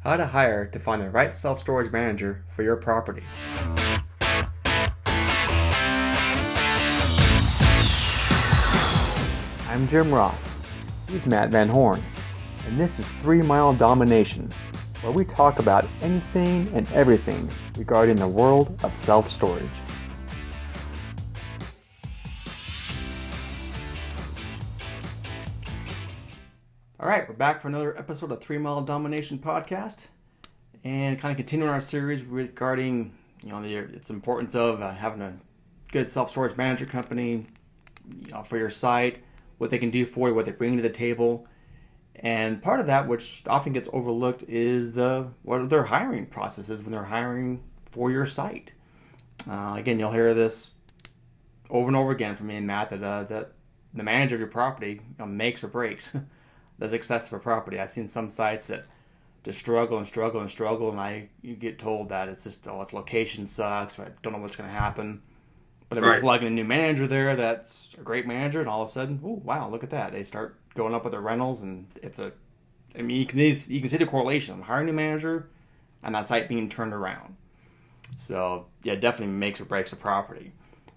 How to hire to find the right self-storage manager for your property. I'm Jim Ross. He's Matt VanHorn. And this is 3 Mile Domination, where we talk about anything and everything regarding the world of self-storage. All right, we're back for another episode of 3 Mile Domination podcast, and kind of continuing our series regarding its importance of having a good self-storage manager company, for your site, what they can do for you, what they bring to the table, and part of that, which often gets overlooked, is what their hiring process is when they're hiring for your site. Again, you'll hear this over and over again from me and Matt that the manager of your property makes or breaks the success of a property. I've seen some sites that just struggle, and you get told that it's just, its location sucks, or I don't know what's going to happen. But if you plug in a new manager there that's a great manager, and all of a sudden, oh, wow, look at that. They start going up with their rentals, and you can see the correlation. Hiring a new manager and that site being turned around. So, yeah, it definitely makes or breaks a property.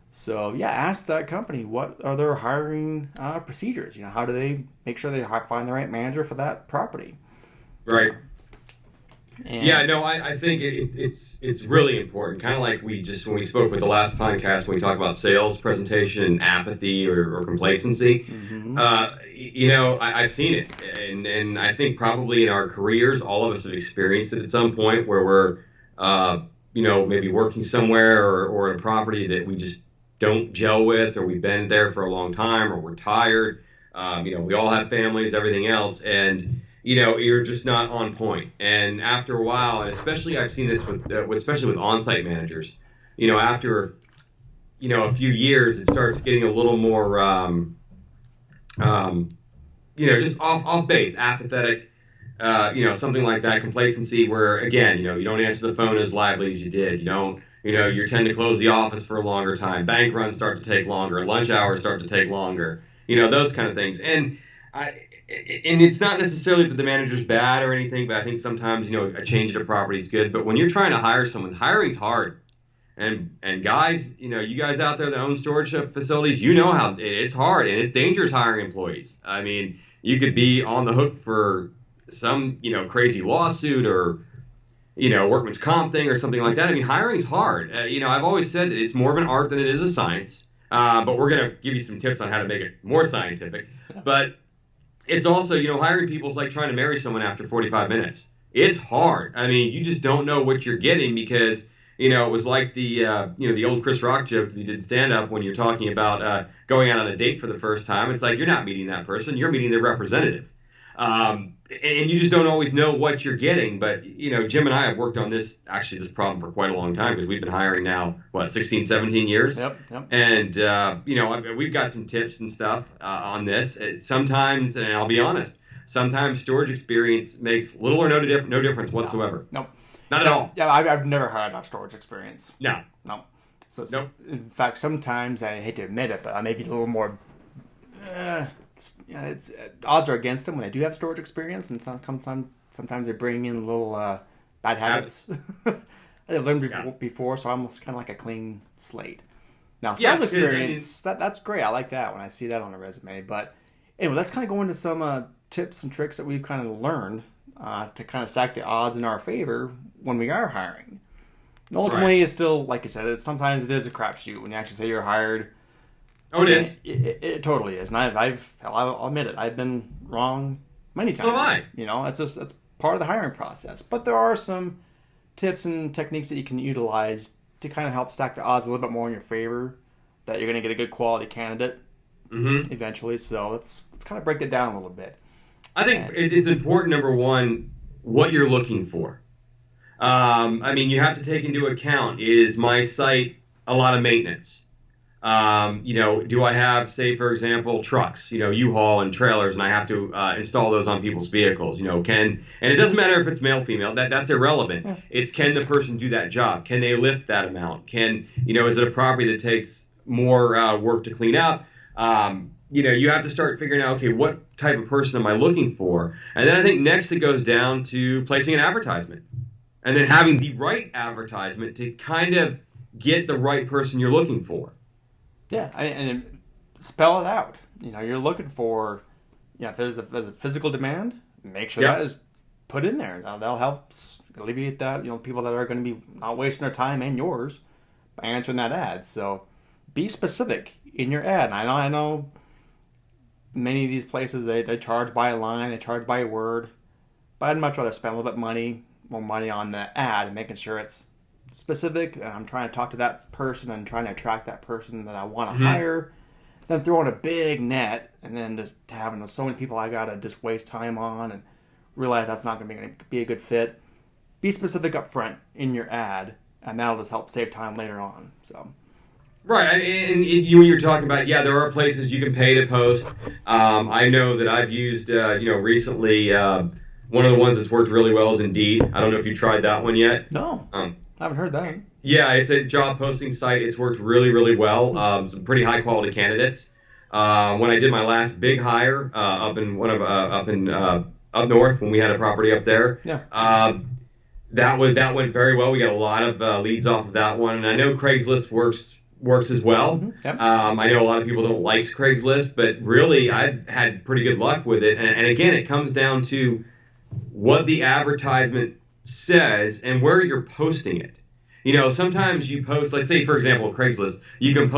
So, yeah, ask that company, what are their hiring procedures? How do they make sure they find the right manager for that property? Right. I think it's really important. Kind of like when we spoke with the last podcast, when we talked about sales presentation and apathy or complacency. Mm-hmm. I've seen it, and I think probably in our careers, all of us have experienced it at some point where we're, maybe working somewhere or in a property that we just don't gel with, or we've been there for a long time, or we're tired. We all have families, everything else, and you're just not on point. And after a while, and especially I've seen this especially with on-site managers, after a few years, it starts getting a little more just off base, apathetic, something like that, complacency, where again, you don't answer the phone as lively as you did. You tend to close the office for a longer time. Bank runs start to take longer. Lunch hours start to take longer. Those kind of things. And it's not necessarily that the manager's bad or anything, but I think sometimes, a change at a property is good. But when you're trying to hire someone, hiring's hard. And guys, you guys out there that own storage facilities, how it's hard and it's dangerous hiring employees. I mean, you could be on the hook for some, crazy lawsuit or workman's comp thing or something like that. I mean, hiring's hard. I've always said that it's more of an art than it is a science. But we're going to give you some tips on how to make it more scientific. But it's also, hiring people is like trying to marry someone after 45 minutes. It's hard. I mean, you just don't know what you're getting because, it was like the old Chris Rock joke that he did stand up when you're talking about going out on a date for the first time. It's like you're not meeting that person. You're meeting their representative. And you just don't always know what you're getting. But, Jim and I have worked on this problem for quite a long time because we've been hiring now, 16, 17 years? Yep. And, we've got some tips and stuff on this. Sometimes, and I'll be honest, sometimes storage experience makes little or no difference whatsoever. Nope. Not at all. Yeah, I've never had enough storage experience. No. So, nope. In fact, sometimes, I hate to admit it, but I may be a little more... odds are against them when they do have storage experience, and sometimes they bring in little bad habits I learned before, so I'm almost kind of like a clean slate. Now, sales experience, that's great. I like that when I see that on a resume. But anyway, let's kind of go into some tips and tricks that we've kind of learned to kind of stack the odds in our favor when we are hiring. And ultimately, It's still, like you said, sometimes it is a crapshoot when you actually say you're hired. Oh, it is. It totally is, and I'll admit it. I've been wrong many times. So have I. That's part of the hiring process. But there are some tips and techniques that you can utilize to kind of help stack the odds a little bit more in your favor that you're going to get a good quality candidate eventually. So let's kind of break it down a little bit. I think it's important. Number one, what you're looking for. You have to take into account: is my site a lot of maintenance? Do I have, say, for example, trucks, U-Haul and trailers, and I have to install those on people's vehicles, and it doesn't matter if it's male, female, that's irrelevant. Yeah. It's, can the person do that job? Can they lift that amount? Is it a property that takes more work to clean up? you have to start figuring out, okay, what type of person am I looking for? And then I think next it goes down to placing an advertisement and then having the right advertisement to kind of get the right person you're looking for. Yeah, and spell it out. You're looking for, if there's a physical demand, make sure that is put in there. That'll help alleviate that. People that are going to be not wasting their time and yours by answering that ad. So be specific in your ad. And I know many of these places, they charge by a line, they charge by a word. But I'd much rather spend a little bit more money on the ad and making sure it's specific and I'm trying to talk to that person and trying to attract that person that I want to hire, than throwing a big net and then just having so many people I gotta just waste time on and realize that's not going to be a good fit. Be specific up front in your ad, and that'll just help save time later on. So. Right, and when you're talking about, there are places you can pay to post. I know that I've used, recently, one of the ones that's worked really well is Indeed. I don't know if you tried that one yet. No, I haven't heard that. Yeah, it's a job posting site. It's worked really, really well. Some pretty high quality candidates. When I did my last big hire up north when we had a property up there, that went very well. We got a lot of leads off of that one, and I know Craigslist works as well. Mm-hmm. Yep. I know a lot of people don't like Craigslist, but really I've had pretty good luck with it. And again, it comes down to what the advertisement says and where you're posting it. Sometimes you post, let's say for example, Craigslist, you can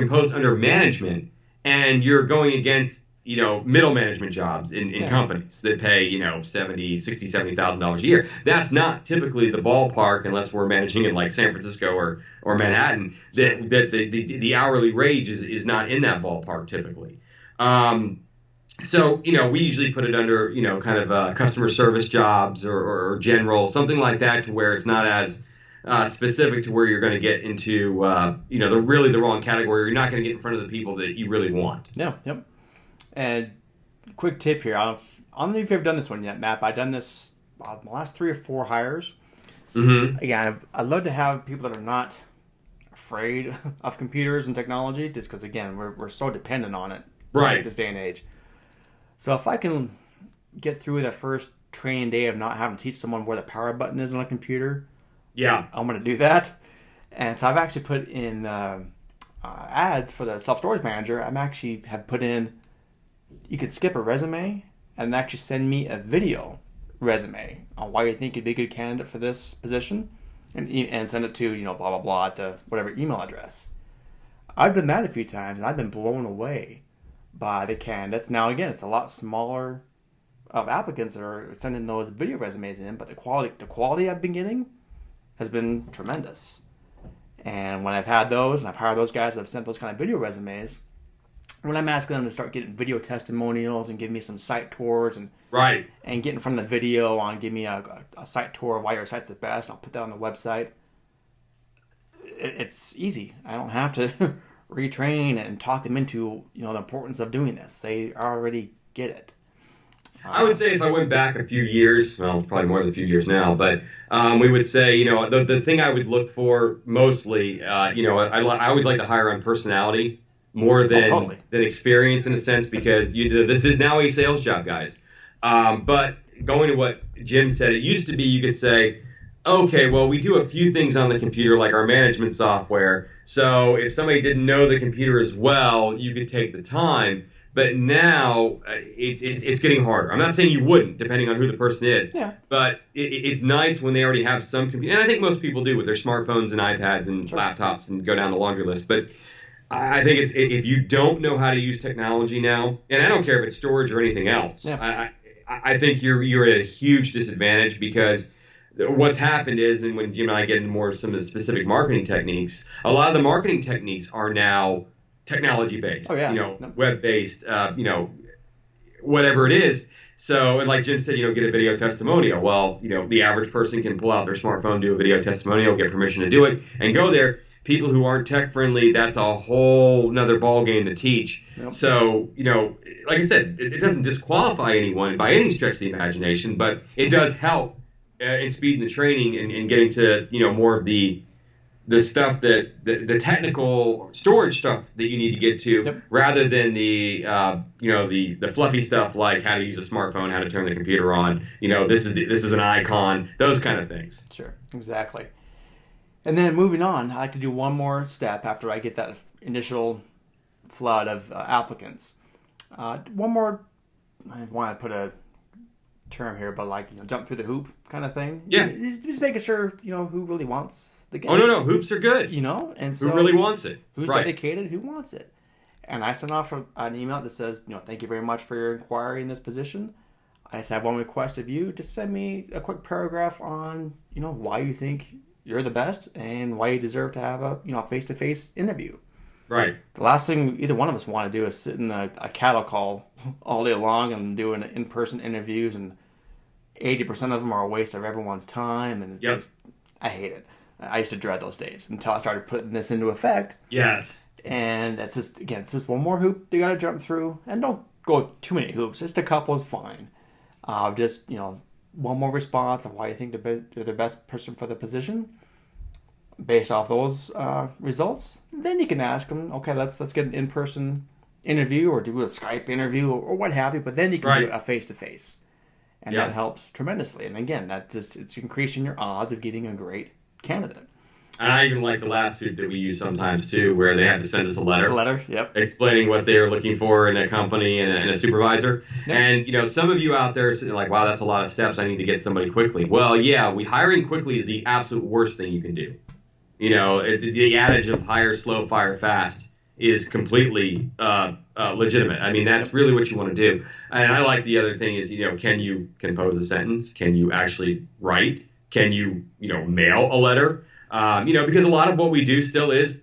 post under management, and you're going against middle management jobs in companies that pay $70,000 a year. That's not typically the ballpark unless we're managing in like San Francisco or Manhattan. That the hourly wage is not in that ballpark typically. So we usually put it under kind of customer service jobs or general, something like that, to where it's not as specific to where you're going to get into the wrong category. You're not going to get in front of the people that you really want. Yeah. Yep. And quick tip here. I don't know if you've done this one yet, Matt, but I've done this my last 3 or 4 hires. Mm-hmm. Again, I'd love to have people that are not afraid of computers and technology, just because, again, we're so dependent on it at this day and age. So if I can get through the first training day of not having to teach someone where the power button is on a computer, I'm going to do that. And so I've actually put in ads for the self-storage manager. I'm actually have put in, you could skip a resume and actually send me a video resume on why you think you'd be a good candidate for this position, and send it to blah blah blah at the whatever email address. I've done that a few times and I've been blown away by the candidates. Now again, it's a lot smaller of applicants that are sending those video resumes in, but the quality I've been getting has been tremendous. And when I've had those, and I've hired those guys that have sent those kind of video resumes, when I'm asking them to start getting video testimonials and give me some site tours and get in front of the video on, give me a site tour of why your site's the best, I'll put that on the website. It's easy. I don't have to retrain and talk them into the importance of doing this. They already get it. I would say if I went back a few years, well, it's probably more than a few years now, but we would say, the thing I would look for mostly, I always like to hire on personality more than experience, in a sense, because this is now a sales job, guys. But going to what Jim said, it used to be you could say, okay, well, we do a few things on the computer, like our management software. So if somebody didn't know the computer as well, you could take the time. But now it's getting harder. I'm not saying you wouldn't, depending on who the person is. Yeah. But it's nice when they already have some computer. And I think most people do with their smartphones and iPads and laptops and go down the laundry list. But I think if you don't know how to use technology now, and I don't care if it's storage or anything else, I think you're at a huge disadvantage, because what's happened is, and when Jim and I get into more some of the specific marketing techniques, a lot of the marketing techniques are now technology-based, web-based, whatever it is. So, and like Jim said, get a video testimonial. Well, the average person can pull out their smartphone, do a video testimonial, get permission to do it, and go there. People who aren't tech-friendly, that's a whole nother ballgame to teach. Yep. So, like I said, it doesn't disqualify anyone by any stretch of the imagination, but it does help in speeding the training and getting to, more of the the stuff that the technical storage stuff that you need to get to, Yep. rather than the the fluffy stuff like how to use a smartphone, how to turn the computer on. This is an icon, those kind of things. Sure, exactly. And then moving on, I like to do one more step after I get that initial flood of applicants. One more, I want to put a term here, but like jump through the hoop kind of thing. Yeah. Just making sure who really wants the game. Oh no, hoops are good. And so who really wants it? Who's right. dedicated? Who wants it? And I sent off an email that says, thank you very much for your inquiry in this position. I just have one request of you: just send me a quick paragraph on why you think you're the best and why you deserve to have a face-to-face interview. Right. The last thing either one of us want to do is sit in a cattle call all day long and doing in-person interviews, and 80% of them are a waste of everyone's time, and it's just, I hate it. I used to dread those days until I started putting this into effect. Yes. And that's it's just one more hoop you got to jump through, and don't go too many hoops. Just a couple is fine. Just one more response of why you think they're the best person for the position. Based off those results, then you can ask them, okay, let's get an in-person interview or do a Skype interview or what have you. But then you can do a face-to-face, and that helps tremendously. And again, it's increasing your odds of getting a great candidate. And I even like the last suit that we use sometimes too, where they have to send us a letter. The letter, yep. Explaining what they're looking for in a company and a supervisor. Yep. And, some of you out there are sitting like, wow, that's a lot of steps. I need to get somebody quickly. Well, yeah, hiring quickly is the absolute worst thing you can do. The adage of hire slow, fire fast is completely legitimate. I mean, that's really what you want to do. And I like the other thing is, can you compose a sentence? Can you actually write? Can you, mail a letter? Because a lot of what we do still is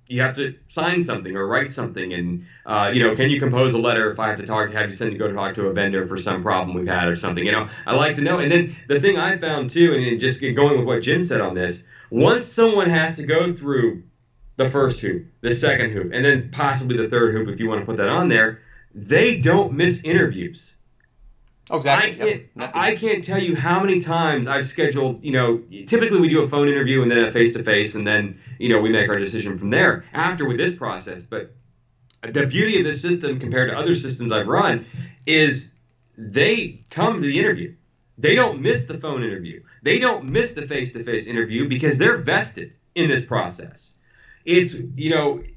you have to sign something or write something. And, can you compose a letter if I have to have you go talk to a vendor for some problem we've had or something? I like to know. And then the thing I found too, and just going with what Jim said on this, once someone has to go through the first hoop, the second hoop, and then possibly the third hoop if you want to put that on there, they don't miss interviews. Oh, exactly. I can't tell you how many times I've scheduled, typically we do a phone interview and then a face-to-face, and then, we make our decision from there after with this process. But the beauty of this system compared to other systems I've run is they come to the interview. They don't miss the phone interview. They don't miss the face-to-face interview because they're vested in this process. It's,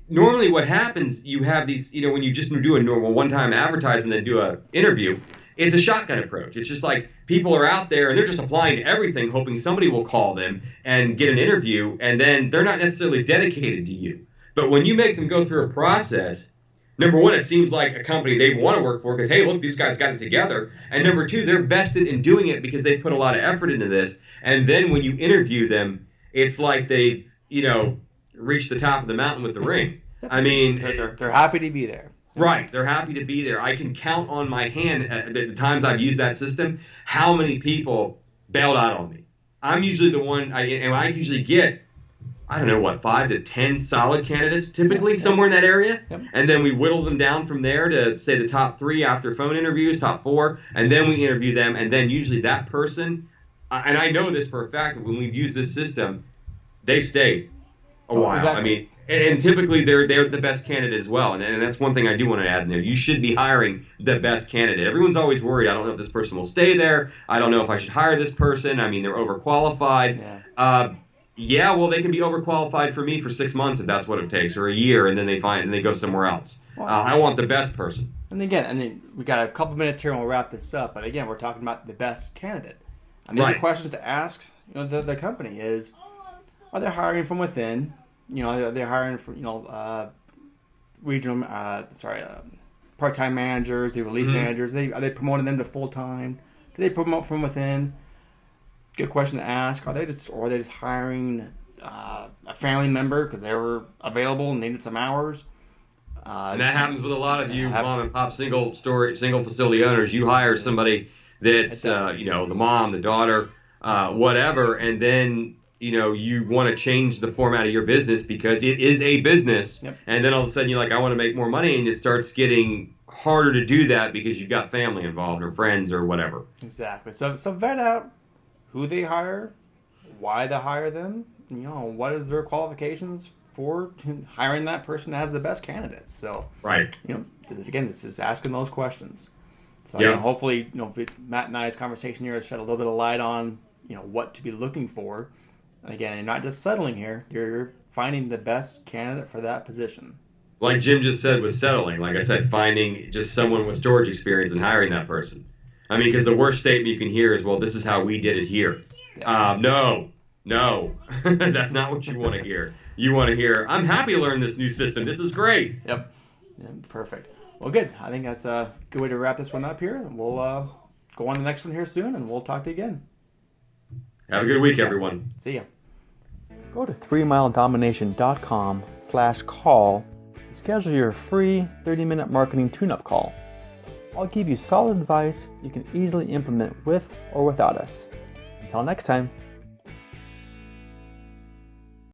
normally what happens, you have these, when you just do a normal one-time advertise and then do an interview, it's a shotgun approach. It's just like people are out there and they're just applying to everything, hoping somebody will call them and get an interview, and then they're not necessarily dedicated to you. But when you make them go through a process, number one, it seems like a company they want to work for because, hey, look, these guys got it together. And number two, they're vested in doing it because they put a lot of effort into this. And then when you interview them, it's like they've, reached the top of the mountain with the ring. I mean, they're happy to be there. Right. They're happy to be there. I can count on my hand the times I've used that system, how many people bailed out on me. I'm usually the one, I usually get, 5 to 10 solid candidates, typically somewhere in that area. Yep. And then we whittle them down from there to, say, the top 3 after phone interviews, top 4, and then we interview them. And then usually that person, and I know this for a fact, that when we've used this system, they've stayed a while. Exactly. I mean, and typically they're the best candidate as well. And that's one thing I do want to add in there. You should be hiring the best candidate. Everyone's always worried, I don't know if this person will stay there. I don't know if I should hire this person. I mean, they're overqualified. Yeah. Well, they can be overqualified for me for 6 months if that's what it takes, or a year, and then they go somewhere else. Well, I want the best person. And again, we got a couple minutes here and we'll wrap this up. But again, we're talking about the best candidate. And these are questions to ask the company is, are they hiring from within? They're hiring from, regional, part-time managers, the relief managers. Are they promoting them to full-time? Do they promote from within? Good question to ask. Are they just hiring a family member because they were available and needed some hours? And that happens with a lot of you mom and pop single facility owners. You hire somebody that's the mom, the daughter, whatever, and then you want to change the format of your business because it is a business. Yep. And then all of a sudden you're like, I want to make more money, and it starts getting harder to do that because you've got family involved or friends or whatever. Exactly. So vet out who they hire, why they hire them, what is their qualifications for hiring that person as the best candidate. So, right. Again, it's just asking those questions. So hopefully, Matt and I's conversation here has shed a little bit of light on, what to be looking for. And again, you're not just settling here; you're finding the best candidate for that position. Like Jim just said, with settling, like I said, finding just someone with storage experience and hiring that person. I mean, because the worst statement you can hear is, "Well, this is how we did it here." Yep. No, that's not what you want to hear. You want to hear, "I'm happy to learn this new system. This is great." Yep. Yeah, perfect. Well, good. I think that's a good way to wrap this one up here. We'll go on to the next one here soon, and we'll talk to you again. Have a good week, everyone. See ya. Go to 3miledomination.com/call to schedule your free 30-minute marketing tune-up call. I'll give you solid advice you can easily implement with or without us. Until next time.